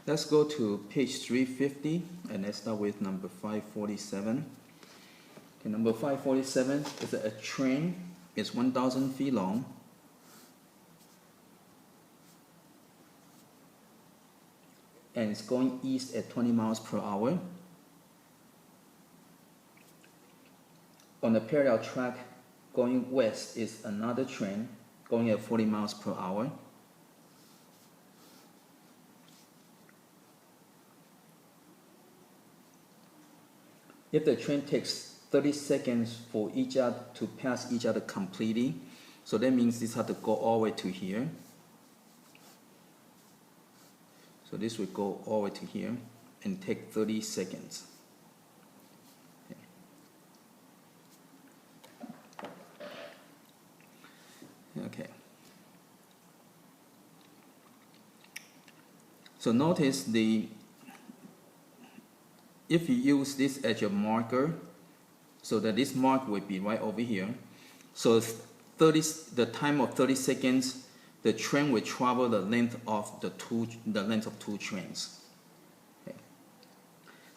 Let's go to page 350 and let's start with number 547. Okay, number 547 is a train. It's 1,000 feet long. And it's going east at 20 miles per hour. On the parallel track going west is another train going at 40 miles per hour. If the train takes 30 seconds for each other to pass each other completely, so that means this has to go all the way to here. So this will go all the way to here and take 30 seconds. Okay. So notice if you use this as your marker, so that this mark will be right over here. So the time of 30 seconds, the train will travel the length of two trains.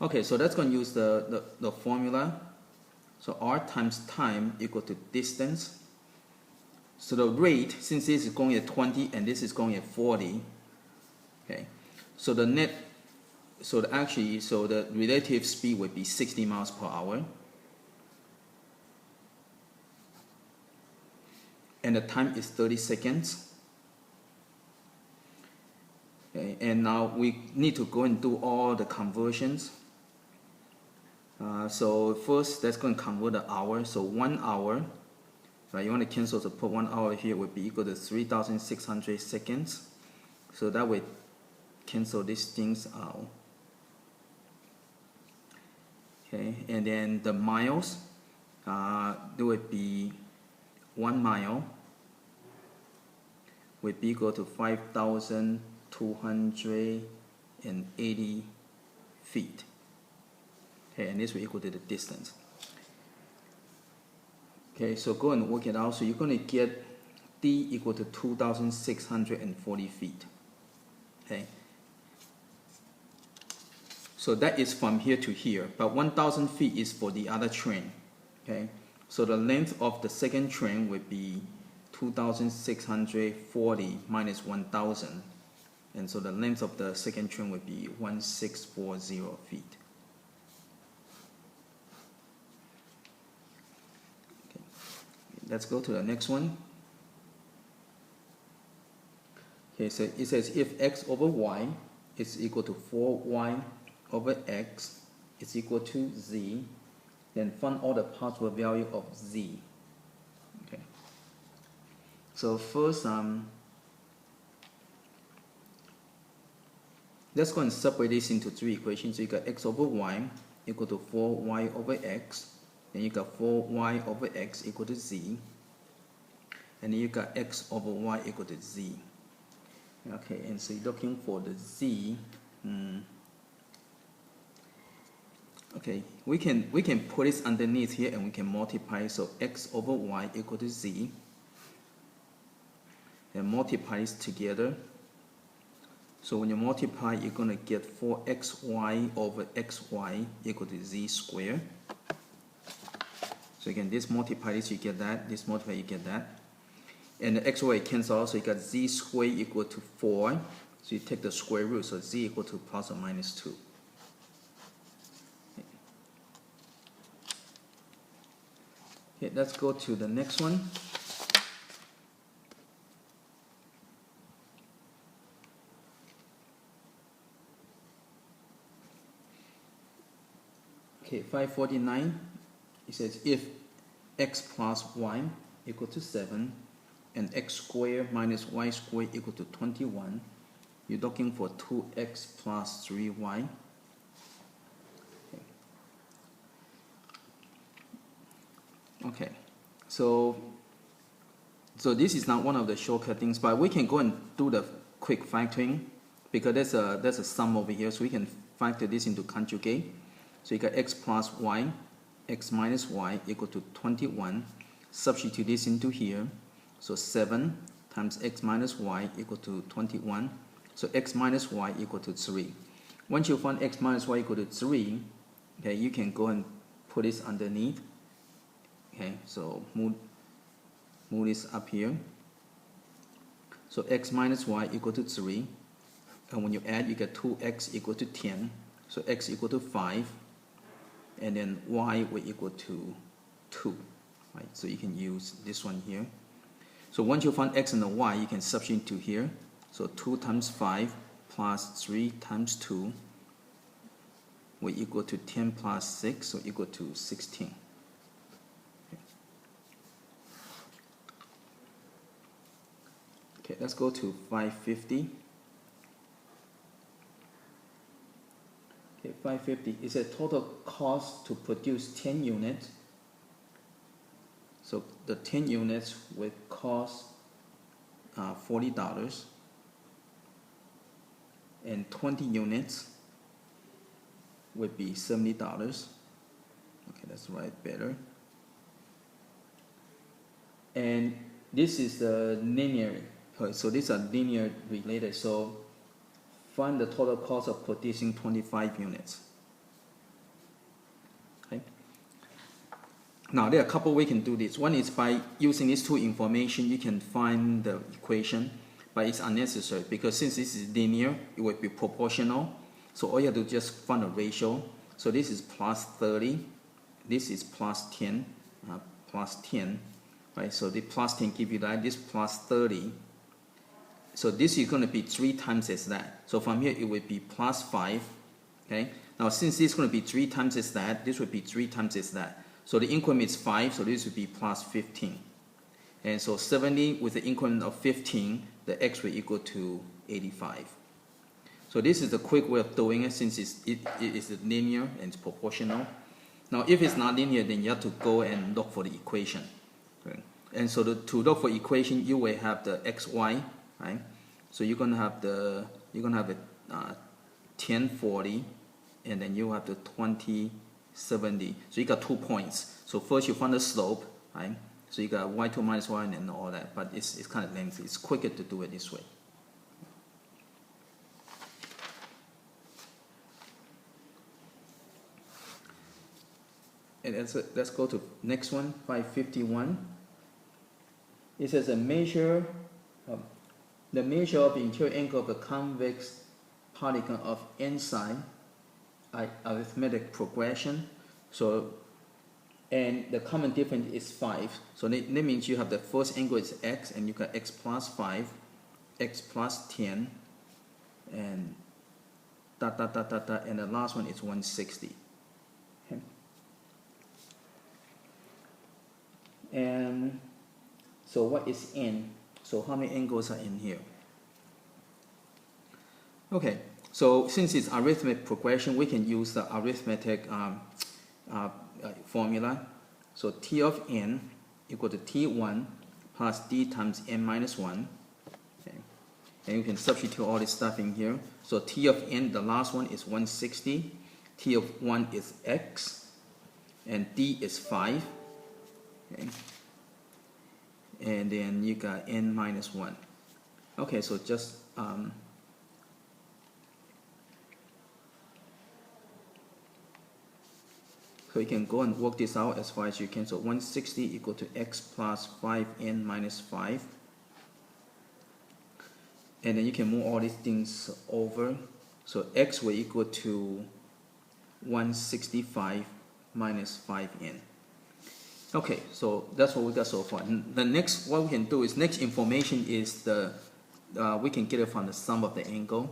Okay, so that's going to use the formula. So R times time equal to distance. So the rate, since this is going at 20 and this is going at 40, okay. So the relative speed would be 60 miles per hour. And the time is 30 seconds. Okay, and now we need to go and do all the conversions. So first, let's go and convert the hour. So 1 hour, right? You want to cancel, so put 1 hour here would be equal to 3,600 seconds. So that would cancel these things out. Okay, and then the miles, there would be 1 mile would be equal to 5,280 feet. Okay, and this will equal to the distance. Okay, so go and work it out. So you're going to get D equal to 2,640 feet. Okay. So that is from here to here, but 1,000 feet is for the other train. Okay. So the length of the second train would be 2,640 minus 1,000. And so the length of the second train would be 1,640 feet. Okay. Let's go to the next one. Okay, so it says if x over y is equal to 4y over x is equal to z, then find all the possible value of z. Okay. So first, let's go and separate this into three equations. So you got x over y equal to 4y over x, then you got 4y over x equal to z, and then you got x over y equal to z. Okay, and so you're looking for the z. Okay, we can put this underneath here and we can multiply. So x over y equal to z, and multiply this together. So when you multiply, you're going to get 4xy over xy equal to z squared. So again, this multiply this, you get that. This multiply, you get that. And the xy cancel out, so you got z squared equal to 4. So you take the square root, so z equal to plus or minus 2. Okay, let's go to the next one. Okay, 549, it says if x plus y equal to 7 and x squared minus y squared equal to 21, you're looking for 2x plus 3y. Okay, so this is not one of the shortcut things, but we can go and do the quick factoring because there's a sum over here, so we can factor this into conjugate. So you got x plus y, x minus y equal to 21. Substitute this into here. So 7 times x minus y equal to 21. So x minus y equal to 3. Once you find x minus y equal to 3, okay, you can go and put this underneath. Okay, so move this up here. So x minus y equal to 3. And when you add, you get 2x equal to 10. So x equal to 5. And then y will equal to 2. Right? So you can use this one here. So once you find x and the y, you can substitute to here. So 2 times 5 plus 3 times 2 will equal to 10 plus 6, so equal to 16. Okay, let's go to 550. Okay, 550 is a total cost to produce 10 units. So the 10 units will cost $40, and 20 units would be $70. Okay, that's right, better. And this is the linear. So these are linear related. So find the total cost of producing 25 units. Okay. Now there are a couple ways we can do this. One is by using these two information, you can find the equation, but it's unnecessary because since this is linear, it will be proportional. So all you have to just find a ratio. So this is plus 30, this is plus 10, right? So the plus 10 give you that, this plus 30. So this is going to be 3 times as that. So from here it will be plus 5. Okay. Now since this is going to be 3 times as that, this will be 3 times as that. So the increment is 5, so this will be plus 15. And so 70 with the increment of 15, the x will equal to 85. So this is the quick way of doing it since it is linear and it's proportional. Now if it's not linear, then you have to go and look for the equation. Okay. And so to look for equation, you will have the xy, right? So you're gonna have the 1040, and then you have the 2070. So you got 2 points. So first you find the slope, right? So you got y2 minus y1 and all that, but it's kind of lengthy. It's quicker to do it this way. And let's go to next one, 551. It says the measure of the interior angle of the convex polygon of n side, arithmetic progression. So, and the common difference is 5. So that means you have the first angle is x, and you got x plus 5, x plus 10, and and the last one is 160. Okay. And so what is n? So how many angles are in here? Okay, so since it's arithmetic progression, we can use the arithmetic formula. So T of n equal to T1 plus D times n minus 1. Okay. And you can substitute all this stuff in here. So T of n, the last one is 160. T of 1 is x. And D is 5. Okay. And then you got n minus 1. Okay, so just so you can go and work this out as far as you can. So 160 equal to x plus 5n minus 5. And then you can move all these things over. So x will equal to 165 minus 5n. Okay, so that's what we got so far. The next, what we can do is, next information is we can get it from the sum of the angle.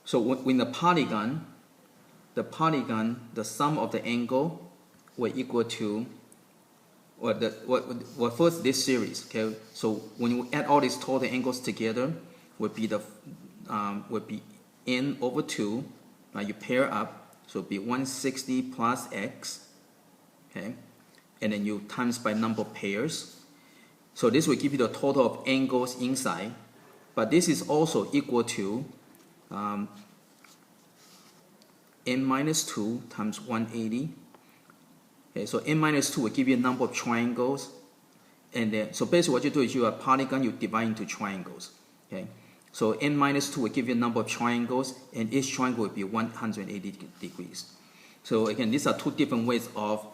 So when the polygon, the sum of the angle will equal to, well first this series, okay? So when you add all these total angles together, would be n over 2. Now you pair up, so it'll be 160 plus x, okay? And then you times by number of pairs. So this will give you the total of angles inside, but this is also equal to n minus 2 times 180. Okay, so n minus 2 will give you a number of triangles, and then so basically what you do is you have a polygon, you divide into triangles. Okay, So n minus 2 will give you a number of triangles, and each triangle will be 180 degrees. So again, these are two different ways of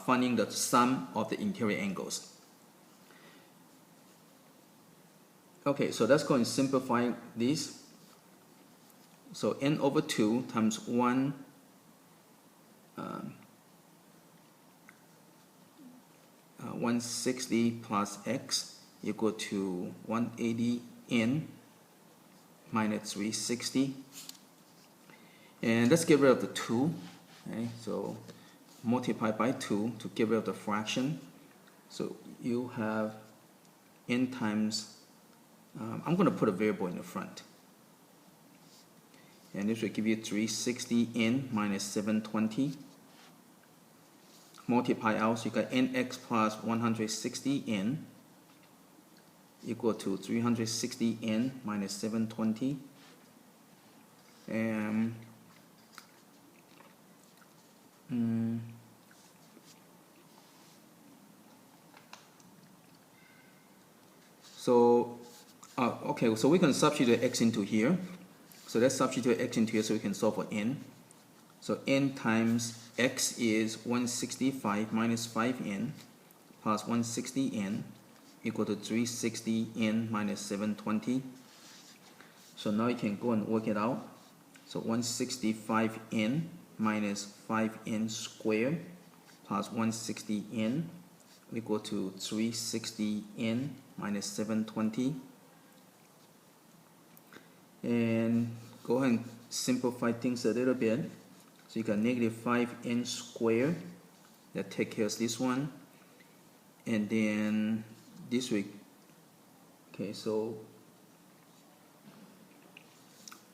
finding the sum of the interior angles. Okay, so let's go and simplify this. So n over 2 times 160 plus x equal to 180n minus 360. And let's get rid of the 2. Okay, so multiply by 2 to get rid of the fraction. So you have n times, I'm going to put a variable in the front. And this will give you 360n minus 720. Multiply out, so you got nx plus 160n equal to 360n minus 720. And okay, so we can substitute x into here. So let's substitute x into here so we can solve for n. So n times x is 165 minus 5n plus 160n equal to 360n minus 720. So now you can go and work it out. So 165n minus 5n squared plus 160n equal to 360n minus 720. And go ahead and simplify things a little bit. So you got negative 5n squared. That takes care of this one. And then this week, okay, so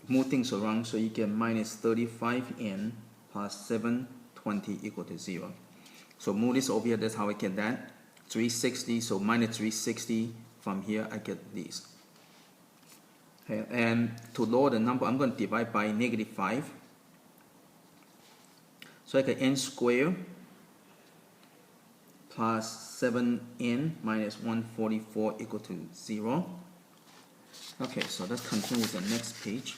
move things around so you get minus 35n plus 720 equal to 0. So move this over here, that's how I get that. 360, so minus 360 from here, I get this. Okay, and to lower the number, I'm going to divide by negative 5. So I get n squared plus 7n minus 144 equal to 0. Okay, so let's continue with the next page.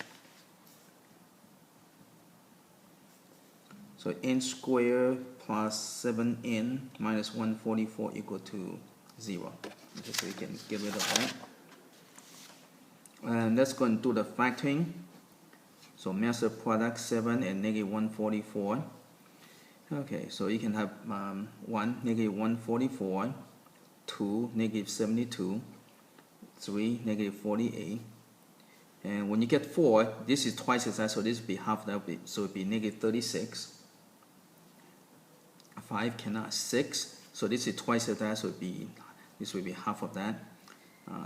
So n squared plus 7n minus 144 equal to 0. Okay, so we can get rid of that. And let's go and do the factoring. So master product 7 and negative 144. Okay, so you can have 1, negative 144, 2, negative 72, 3, negative 48. And when you get 4, this is twice as that, so this will be half that, so it will be negative 36. 5 cannot, 6, so this is twice as that, so this will be half of that.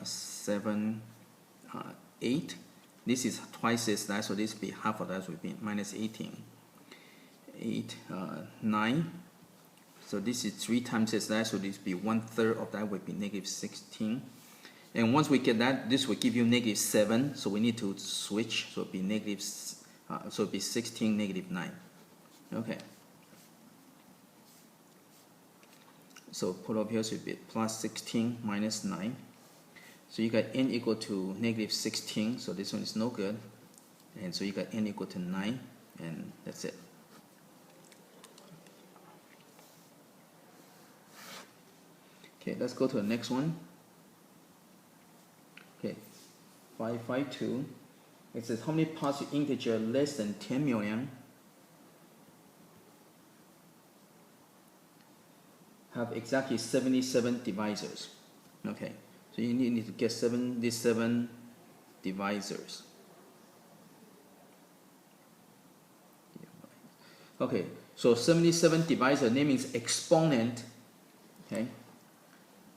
7, 8, this is twice as that, so this will be half of that, so it will be minus 18. 8, 9, so this is 3 times as that, so this will be 1/3 of that, would be negative 16. And once we get that, this will give you negative 7, so we need to switch, so it will be negative, so it will be 16, negative 9. Okay. So put up here, so it will be plus 16 minus 9. So you got n equal to negative 16, so this one is no good. And so you got n equal to 9, and that's it. Okay, let's go to the next one. Okay, 552. It says how many positive integers less than 10 million have exactly 77 divisors. Okay, so you need to get these 7 divisors. Okay, so 77 divisor, name means exponent. Okay,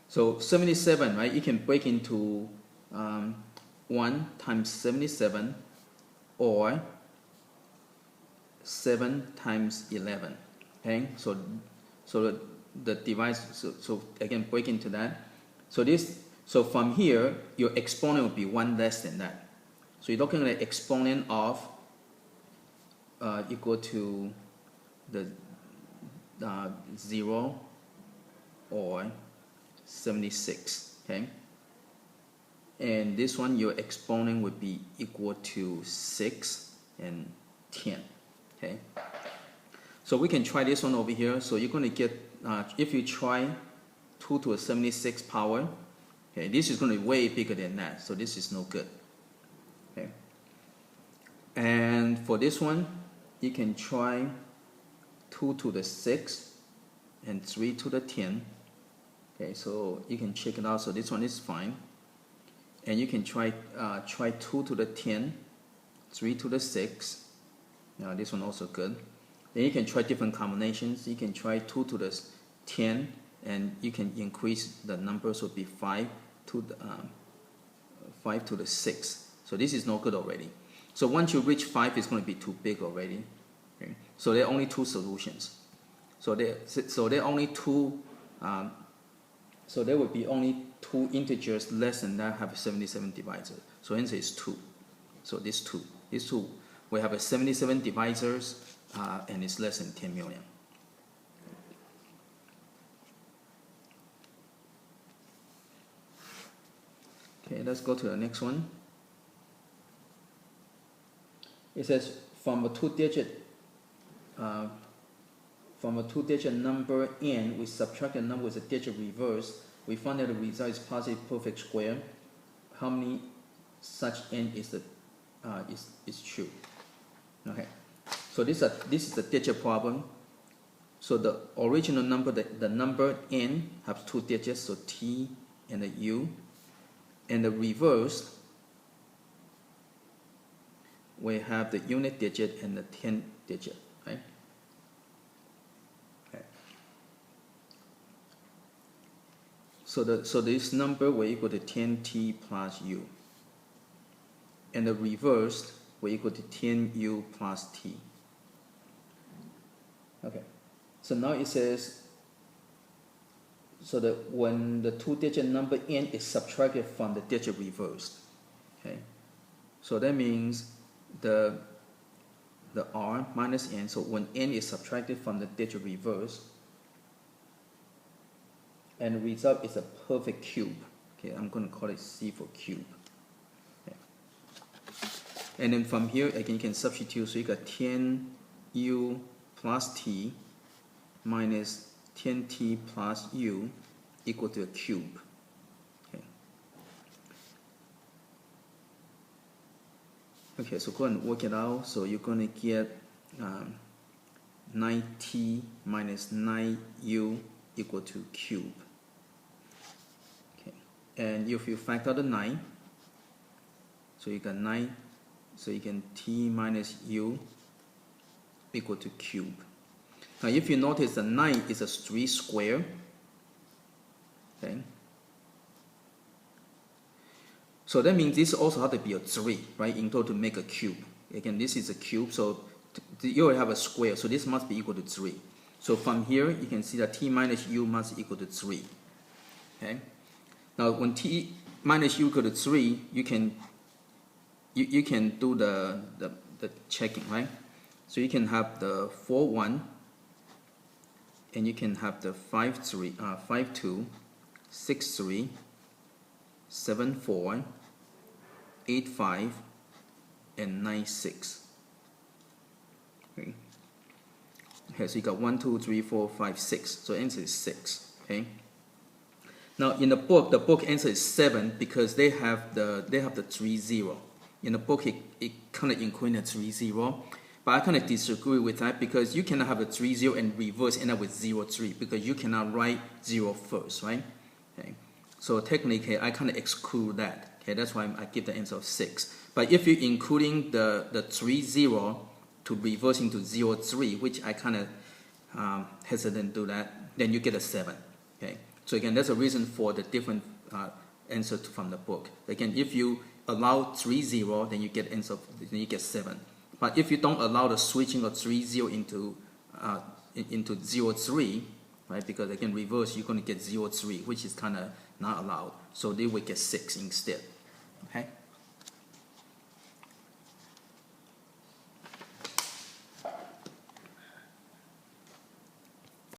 so 77, right? You can break into 1 times 77 or 7 times 11. Okay, so the device, so again break into that. So from here, your exponent will be 1 less than that. So you're looking at the exponent of equal to the 0 or 76. Okay. and this one your exponent would be equal to 6 and 10. Okay, so we can try this one over here. So you're going to get, if you try 2 to the 76 power, okay, this is going to be way bigger than that, so this is no good. Okay, and for this one you can try 2 to the 6 and 3 to the 10. Okay, so you can check it out. So this one is fine, and you can try 2 to the 10, 3 to the 6. Now this one also good. Then you can try different combinations. You can try 2 to the 10, and you can increase the numbers. So it'll be 5 to the 6. So this is no good already. So once you reach 5, it's going to be too big already. Okay? So there are only 2 solutions. So there are only 2. So there would be only 2 integers less than that have a 77 divisor. So answer is 2. So these two, we have a 77 divisors, and it's less than 10 million. Okay, let's go to the next one. It says from a two-digit number n, we subtract the number with a digit reverse. We find that the result is positive perfect square. How many such n is true? Okay, so this is a digit problem. So the original number, the number n has 2 digits, so t and a u, and the reverse we have the unit digit and the 10 digit, right? Okay. So this number will equal to 10t plus u, and the reverse will equal to 10u plus t. Okay, so now it says, so that when the 2-digit number n is subtracted from the digit reversed, okay, so that means the r minus n, so when n is subtracted from the digit reverse, and the result is a perfect cube. Okay, I'm going to call it C for cube. Okay. And then from here, again, you can substitute, so you got 10u plus t minus 10t plus u equal to a cube. Okay, okay, so go and work it out. So you're going to get 9t minus 9u equal to cube. Okay, and if you factor the 9, so you got 9, so you can t minus u equal to cube. Now if you notice, the 9 is a 3 square. Okay, so that means this also has to be a 3, right, in order to make a cube. Again, this is a cube, so you will have a square, so this must be equal to 3. So from here, you can see that t minus u must equal to 3. Okay, now when t minus u equal to 3, you can do the checking, right? So you can have the 4 1, and you can have the 5 2, 6 3, 7 4, 8 5, and 9 6. Okay. Okay, so you got 1 2 3 4 5 6. So answer is 6. Okay. Now in the book answer is 7 because they have the 3 0. In the book it kind of includes a 3 0. But I kind of disagree with that because you cannot have a 3 0 and reverse end up with 0 3 because you cannot write 0 first, right? Okay. So technically I kind of exclude that. Okay, that's why I give the answer of 6. But if you're including the 3 0 to reverse into 0 3, which I kind of hesitant to do that, then you get a 7. Okay. So again, that's a reason for the different answer from the book. Again, if you allow 3 0, then you get answer, then you get 7. But if you don't allow the switching of 3 0 into 0 3, right? Because again, reverse, you're going to get 0 3, which is kind of not allowed. So they will get 6 instead. Okay.